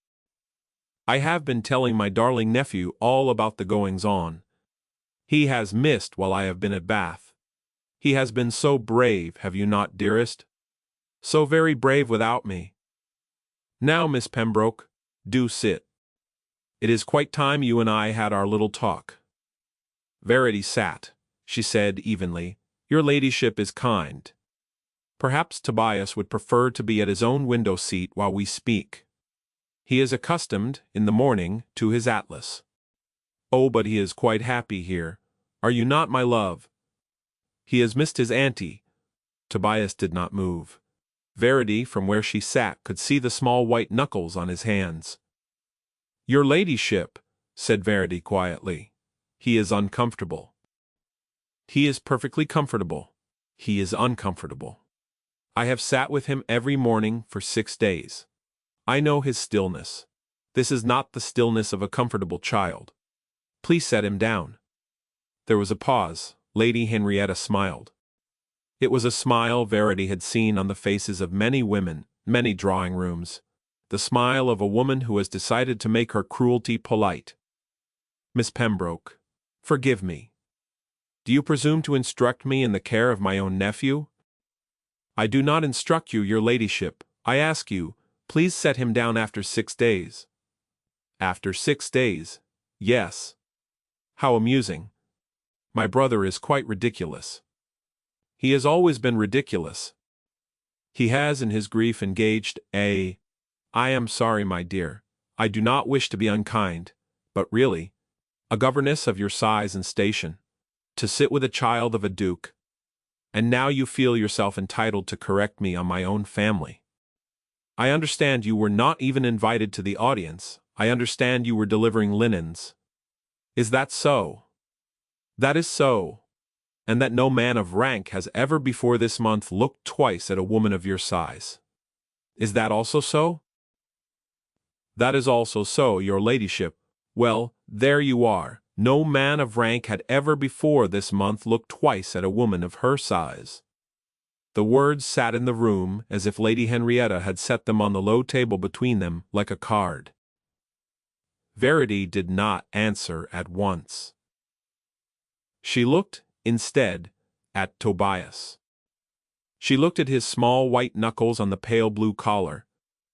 S1: I have been telling my darling nephew all about the goings-on. He has missed while I have been at Bath. He has been so brave, have you not, dearest? So very brave without me. Now, Miss Pembroke, do sit. It is quite time you and I had our little talk." Verity sat. She said evenly, "Your ladyship is kind. Perhaps Tobias would prefer to be at his own window seat while we speak. He is accustomed, in the morning, to his atlas. Oh, but he is quite happy here. Are you not, my love? He has missed his auntie." Tobias did not move. Verity, from where she sat, could see the small white knuckles on his hands. "Your ladyship," said Verity quietly, "he is uncomfortable." "He is perfectly comfortable. He is uncomfortable. I have sat with him every morning for 6 days. I know his stillness. This is not the stillness of a comfortable child. Please set him down." There was a pause. Lady Henrietta smiled. It was a smile Verity had seen on the faces of many women, many drawing-rooms, the smile of a woman who has decided to make her cruelty polite. "Miss Pembroke, forgive me. Do you presume to instruct me in the care of my own nephew?" "I do not instruct you, your ladyship. I ask you, please set him down after 6 days." "After 6 days? Yes. How amusing. My brother is quite ridiculous. He has always been ridiculous. He has in his grief engaged a— I am sorry, my dear, I do not wish to be unkind, but really, a governess of your size and station, to sit with a child of a duke. And now you feel yourself entitled to correct me on my own family. I understand you were not even invited to the audience. I understand you were delivering linens. Is that so?" "That is so. And that no man of rank has ever before this month looked twice at a woman of your size. Is that also so?" "That is also so, your ladyship. Well, there you are. No man of rank had ever before this month looked twice at a woman of her size." The words sat in the room as if Lady Henrietta had set them on the low table between them like a card. Verity did not answer at once. She looked, instead, at Tobias. She looked at his small white knuckles on the pale blue collar,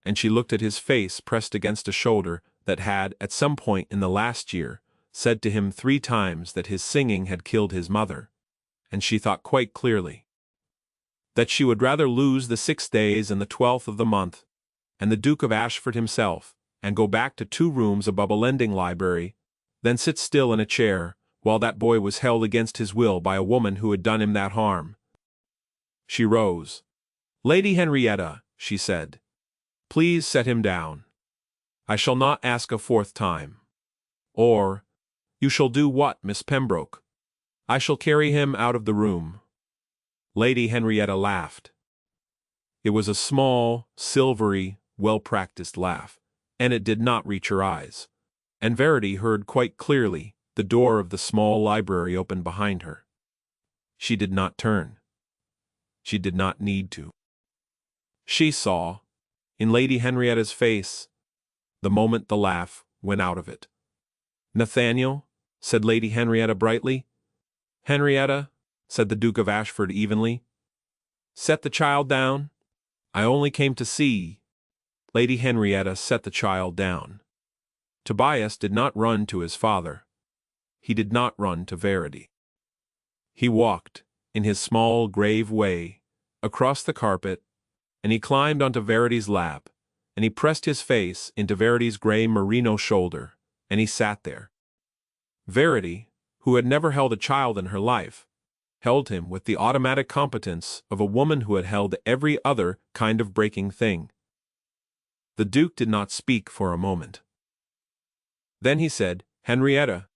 S1: and she looked at his face pressed against a shoulder that had, at some point in the last year, said to him 3 times that his singing had killed his mother, and she thought quite clearly that she would rather lose the 6 days and the 12th of the month, and the Duke of Ashford himself, and go back to 2 rooms above a lending library, than sit still in a chair, while that boy was held against his will by a woman who had done him that harm. She rose. "Lady Henrietta," she said, "please set him down. I shall not ask a fourth time." "Or, you shall do what, Miss Pembroke?" "I shall carry him out of the room." Lady Henrietta laughed. It was a small, silvery, well-practiced laugh, and it did not reach her eyes, and Verity heard quite clearly the door of the small library open behind her. She did not turn. She did not need to. She saw, in Lady Henrietta's face, the moment the laugh went out of it. "Nathaniel," said Lady Henrietta brightly. "Henrietta," said the Duke of Ashford evenly. "Set the child down. I only came to see." Lady Henrietta set the child down. Tobias did not run to his father. He did not run to Verity. He walked, in his small, grave way, across the carpet, and he climbed onto Verity's lap, and he pressed his face into Verity's gray merino shoulder, and he sat there. Verity, who had never held a child in her life, held him with the automatic competence of a woman who had held every other kind of breaking thing. The Duke did not speak for a moment. Then he said, "Henrietta,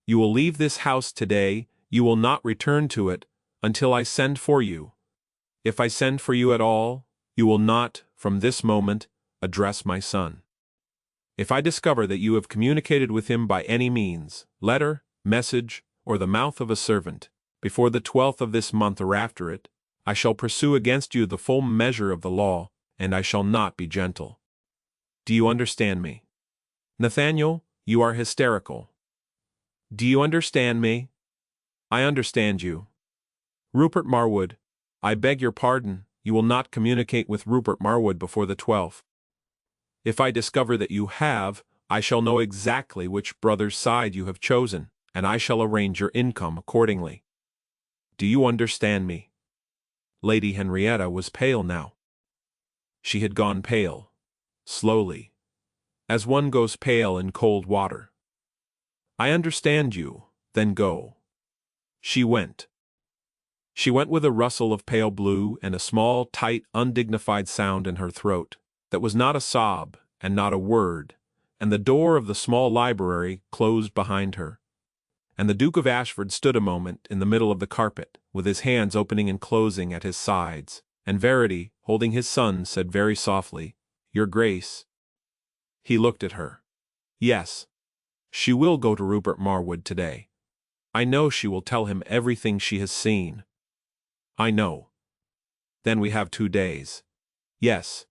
S1: you will leave this house today. You will not return to it until I send for you. If I send for you at all, you will not, from this moment, address my son. If I discover that you have communicated with him by any means, letter, message, or the mouth of a servant, before the 12th of this month or after it, I shall pursue against you the full measure of the law, and I shall not be gentle. Do you understand me? Nathaniel, you are hysterical. Do you understand me? I understand you. Rupert Marwood, I beg your pardon, you will not communicate with Rupert Marwood before the 12th. If I discover that you have, I shall know exactly which brother's side you have chosen, and I shall arrange your income accordingly. Do you understand me?" Lady Henrietta was pale now. She had gone pale, slowly, as one goes pale in cold water. "I understand you, then go." She went. She went with a rustle of pale blue and a small, tight, undignified sound in her throat, that was not a sob and not a word, and the door of the small library closed behind her. And the Duke of Ashford stood a moment in the middle of the carpet, with his hands opening and closing at his sides, and Verity, holding his son, said very softly, "Your Grace." He looked at her. "Yes. She will go to Rupert Marwood today. I know she will tell him everything she has seen. I know. Then we have 2 days. Yes.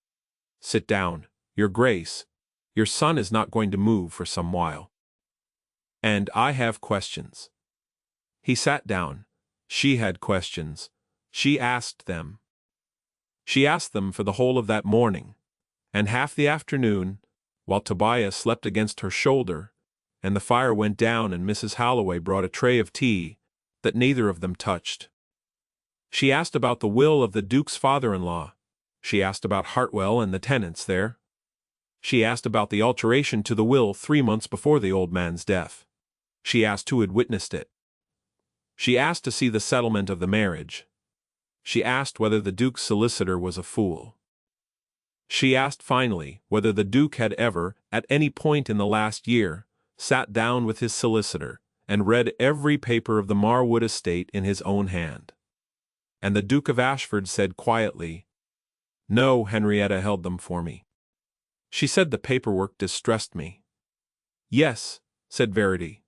S1: Sit down, Your Grace. Your son is not going to move for some while. And I have questions." He sat down. She had questions. She asked them. She asked them for the whole of that morning, and half the afternoon, while Tobias slept against her shoulder, and the fire went down and Mrs. Holloway brought a tray of tea that neither of them touched. She asked about the will of the Duke's father-in-law. She asked about Hartwell and the tenants there. She asked about the alteration to the will 3 months before the old man's death. She asked who had witnessed it. She asked to see the settlement of the marriage. She asked whether the Duke's solicitor was a fool. She asked finally whether the Duke had ever, at any point in the last year, sat down with his solicitor and read every paper of the Marwood estate in his own hand. And the Duke of Ashford said quietly, "No, Henrietta held them for me. She said the paperwork distressed me." "Yes," said Verity.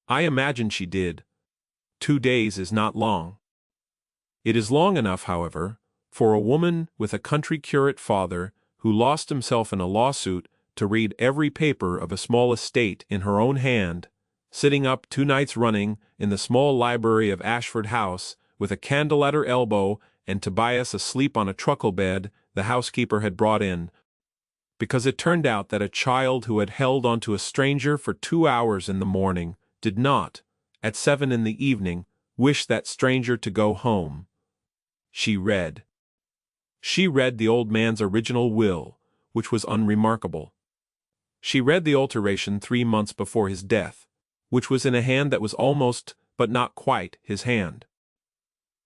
S1: "I imagine she did. 2 days is not long." It is long enough, however, for a woman with a country curate father who lost himself in a lawsuit to read every paper of a small estate in her own hand, sitting up 2 nights running in the small library of Ashford House with a candle at her elbow and Tobias asleep on a truckle bed the housekeeper had brought in, because it turned out that a child who had held onto a stranger for 2 hours in the morning did not, at 7 in the evening, wish that stranger to go home. She read. She read the old man's original will, which was unremarkable. She read the alteration 3 months before his death, which was in a hand that was almost, but not quite, his hand.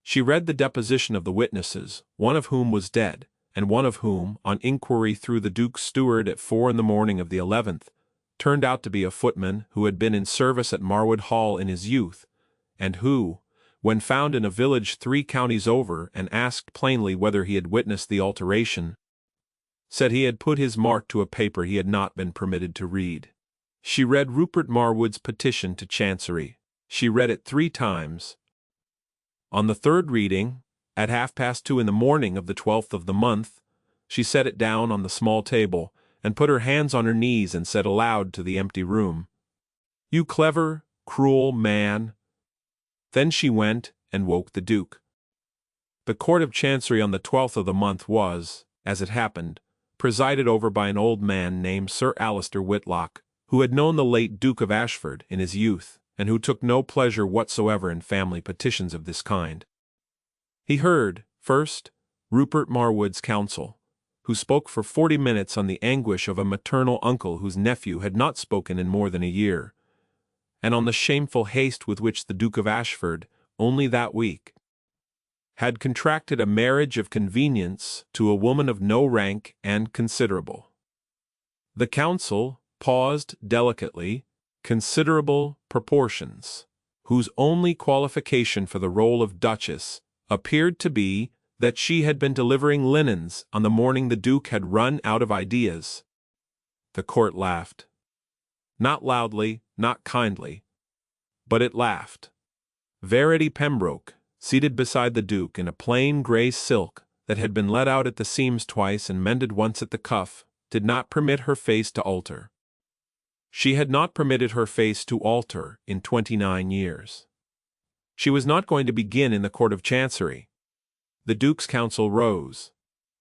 S1: She read the deposition of the witnesses, one of whom was dead, and one of whom, on inquiry through the Duke's steward at 4 in the morning of the 11th, turned out to be a footman who had been in service at Marwood Hall in his youth, and who, when found in a village 3 counties over and asked plainly whether he had witnessed the alteration, said he had put his mark to a paper he had not been permitted to read. She read Rupert Marwood's petition to Chancery. She read it 3 times. On the 3rd reading, at 2:30 in the morning of the 12th of the month, she set it down on the small table, and put her hands on her knees and said aloud to the empty room, "You clever, cruel man." Then she went and woke the Duke. The Court of Chancery on the 12th of the month was, as it happened, presided over by an old man named Sir Alister Whitlock, who had known the late Duke of Ashford in his youth, and who took no pleasure whatsoever in family petitions of this kind. He heard, first, Rupert Marwood's counsel, who spoke for 40 minutes on the anguish of a maternal uncle whose nephew had not spoken in more than a year, and on the shameful haste with which the Duke of Ashford, only that week, had contracted a marriage of convenience to a woman of no rank and considerable. The counsel paused delicately, considerable proportions, whose only qualification for the role of Duchess appeared to be that she had been delivering linens on the morning the Duke had run out of ideas. The court laughed. Not loudly, not kindly, but it laughed. Verity Pembroke, seated beside the Duke in a plain grey silk that had been let out at the seams twice and mended once at the cuff, did not permit her face to alter. She had not permitted her face to alter in 29 years. She was not going to begin in the Court of Chancery. The Duke's counsel rose.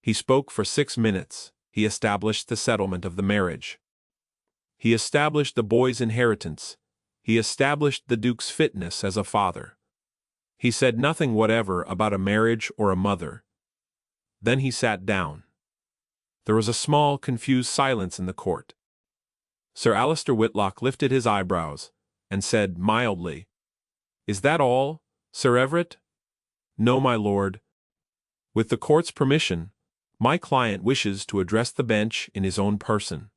S1: He spoke for 6 minutes. He established the settlement of the marriage. He established the boy's inheritance. He established the Duke's fitness as a father. He said nothing whatever about a marriage or a mother. Then he sat down. There was a small, confused silence in the court. Sir Alister Whitlock lifted his eyebrows, and said mildly, "Is that all, Sir Everett?" "No, my lord. With the court's permission, my client wishes to address the bench in his own person,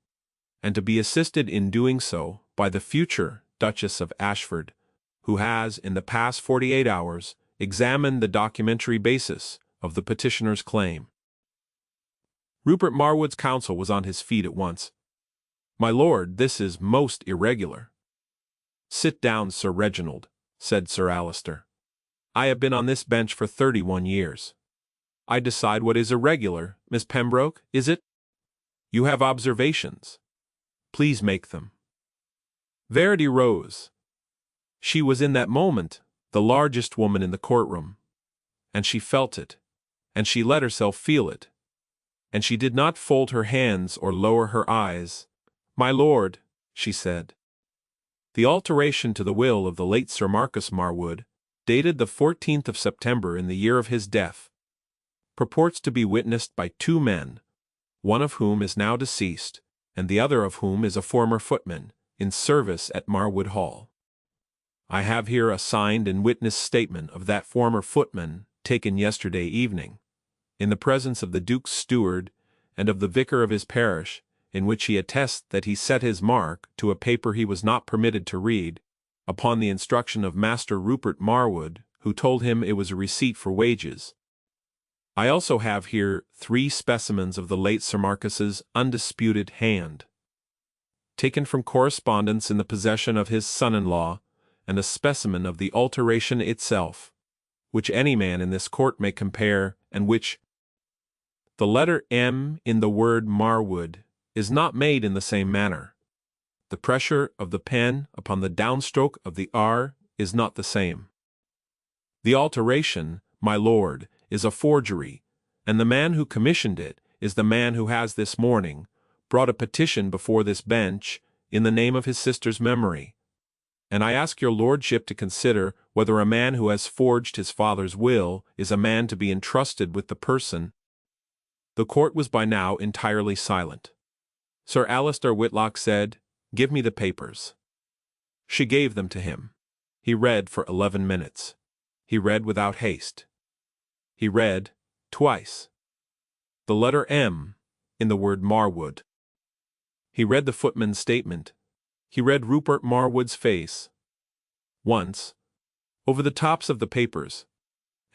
S1: and to be assisted in doing so by the future Duchess of Ashford, who has, in the past 48 hours, examined the documentary basis of the petitioner's claim." Rupert Marwood's counsel was on his feet at once. "My lord, this is most irregular." "Sit down, Sir Reginald," said Sir Alister. "I have been on this bench for 31 years. I decide what is irregular, Miss Pembroke, is it? You have observations. Please make them." Verity rose. She was in that moment the largest woman in the courtroom, and she felt it, and she let herself feel it, and she did not fold her hands or lower her eyes. "My lord," she said, "the alteration to the will of the late Sir Marcus Marwood, dated the 14th of September in the year of his death, purports to be witnessed by 2 men, one of whom is now deceased, and the other of whom is a former footman, in service at Marwood Hall. I have here a signed and witnessed statement of that former footman, taken yesterday evening, in the presence of the Duke's steward and of the vicar of his parish, in which he attests that he set his mark to a paper he was not permitted to read, upon the instruction of Master Rupert Marwood, who told him it was a receipt for wages. I also have here 3 specimens of the late Sir Marcus's undisputed hand, taken from correspondence in the possession of his son-in-law, and a specimen of the alteration itself, which any man in this court may compare, and which, the letter M in the word Marwood is not made in the same manner. The pressure of the pen upon the downstroke of the R is not the same. The alteration, my lord, is a forgery, and the man who commissioned it is the man who has this morning brought a petition before this bench in the name of his sister's memory. And I ask your lordship to consider whether a man who has forged his father's will is a man to be entrusted with the person. The court was by now entirely silent. Sir Alister Whitlock said, "Give me the papers." She gave them to him. He read for 11 minutes. He read without haste. He read, twice, the letter M in the word Marwood. He read the footman's statement. He read Rupert Marwood's face. Once, over the tops of the papers,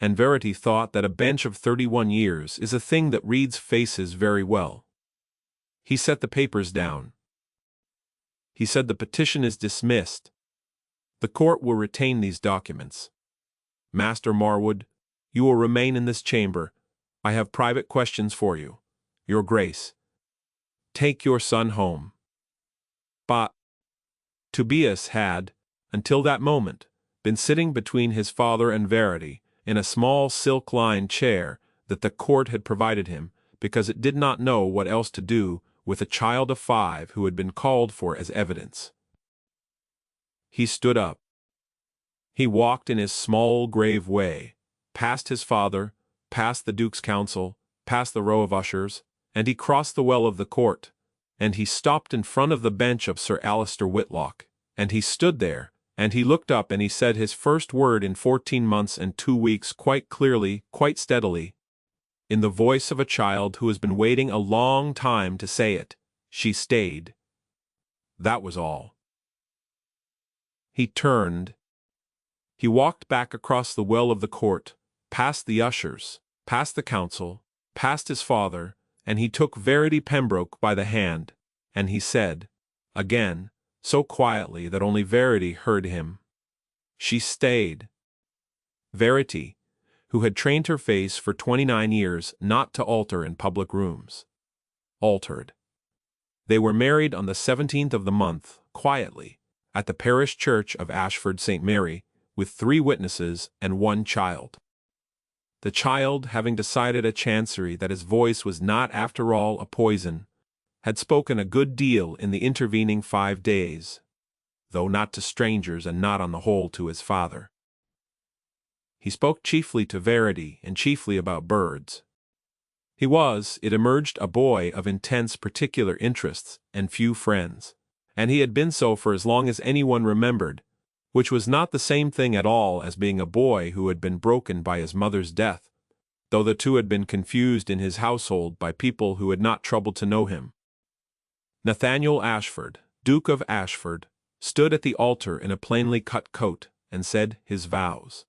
S1: and Verity thought that a bench of 31 years is a thing that reads faces very well. He set the papers down. He said the petition is dismissed. The court will retain these documents. Master Marwood, you will remain in this chamber. I have private questions for you. Your Grace. Take your son home. But Tobias had, until that moment, been sitting between his father and Verity in a small silk-lined chair that the court had provided him because it did not know what else to do with a child of 5 who had been called for as evidence. He stood up. He walked in his small, grave way, past his father, past the Duke's council, past the row of ushers, and he crossed the well of the court, and he stopped in front of the bench of Sir Alister Whitlock, and he stood there, and he looked up and he said his first word in 14 months and 2 weeks quite clearly, quite steadily, in the voice of a child who has been waiting a long time to say it. She stayed. That was all. He turned. He walked back across the well of the court, past the ushers, past the council, past his father, and he took Verity Pembroke by the hand, and he said, again, so quietly that only Verity heard him, she stayed. Verity, who had trained her face for 29 years not to alter in public rooms, altered. They were married on the 17th of the month, quietly, at the parish church of Ashford St. Mary, with 3 witnesses and 1 child. The child, having decided at Chancery that his voice was not after all a poison, had spoken a good deal in the intervening 5 days, though not to strangers and not on the whole to his father. He spoke chiefly to Verity and chiefly about birds. He was, it emerged, a boy of intense particular interests and few friends, and he had been so for as long as anyone remembered, which was not the same thing at all as being a boy who had been broken by his mother's death, though the two had been confused in his household by people who had not troubled to know him. Nathaniel Ashford, Duke of Ashford, stood at the altar in a plainly cut coat and said his vows.